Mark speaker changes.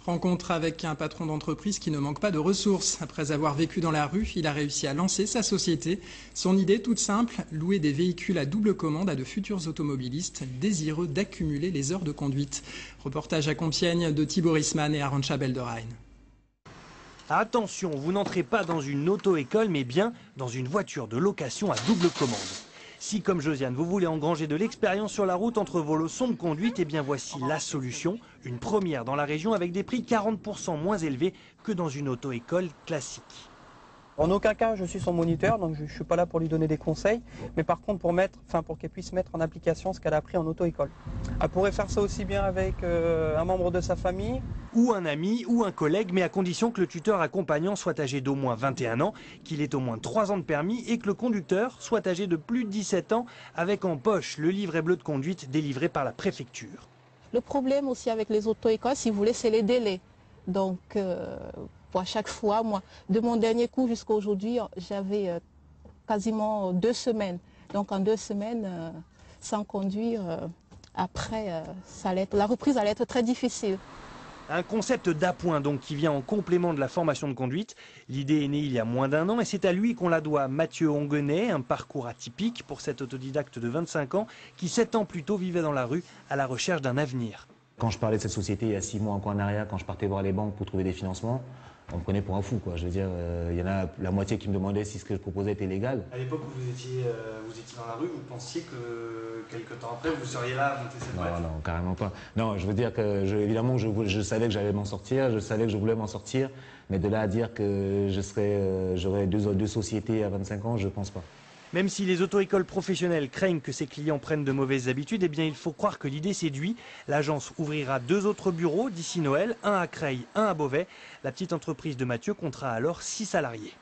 Speaker 1: Rencontre avec un patron d'entreprise qui ne manque pas de ressources. Après avoir vécu dans la rue, il a réussi à lancer sa société. Son idée toute simple, louer des véhicules à double commande à de futurs automobilistes désireux d'accumuler les heures de conduite. Reportage à Compiègne de Thibaut Risman et Arantxa Belderheim.
Speaker 2: Attention, vous n'entrez pas dans une auto-école, mais bien dans une voiture de location à double commande. Si, comme Josiane, vous voulez engranger de l'expérience sur la route entre vos leçons de conduite, eh bien voici la solution. Une première dans la région avec des prix 40% moins élevés que dans une auto-école classique.
Speaker 3: En aucun cas je suis son moniteur, donc je ne suis pas là pour lui donner des conseils, mais par contre pour qu'elle puisse mettre en application ce qu'elle a appris en auto-école. Elle pourrait faire ça aussi bien avec un membre de sa famille.
Speaker 2: Ou un ami ou un collègue, mais à condition que le tuteur accompagnant soit âgé d'au moins 21 ans, qu'il ait au moins 3 ans de permis et que le conducteur soit âgé de plus de 17 ans avec en poche le livret bleu de conduite délivré par la préfecture.
Speaker 4: Le problème aussi avec les auto-écoles, si vous voulez, c'est les délais. Donc, à chaque fois, moi, de mon dernier cours jusqu'à aujourd'hui, j'avais quasiment 2 semaines. Donc, en 2 semaines, sans conduire, après, la reprise allait être très difficile.
Speaker 2: Un concept d'appoint donc qui vient en complément de la formation de conduite. L'idée est née il y a moins d'1 an et c'est à lui qu'on la doit. Mathieu Onguenet, un parcours atypique pour cet autodidacte de 25 ans qui 7 ans plus tôt vivait dans la rue à la recherche d'un avenir.
Speaker 5: Quand je parlais de cette société il y a 6 mois encore en arrière, quand je partais voir les banques pour trouver des financements, on me prenait pour un fou, quoi. Je veux dire, il y en a la moitié qui me demandait si ce que je proposais était légal.
Speaker 6: À l'époque où vous étiez dans la rue, vous pensiez que quelques temps après, vous seriez là à monter cette boîte?
Speaker 5: Non, carrément pas. Non, je veux dire que, évidemment, je savais que j'allais m'en sortir, je savais que je voulais m'en sortir, mais de là à dire que j'aurais deux sociétés à 25 ans, je pense pas.
Speaker 2: Même si les auto-écoles professionnelles craignent que ses clients prennent de mauvaises habitudes, eh bien il faut croire que l'idée séduit. L'agence ouvrira 2 autres bureaux d'ici Noël, un à Creil, un à Beauvais. La petite entreprise de Mathieu comptera alors 6 salariés.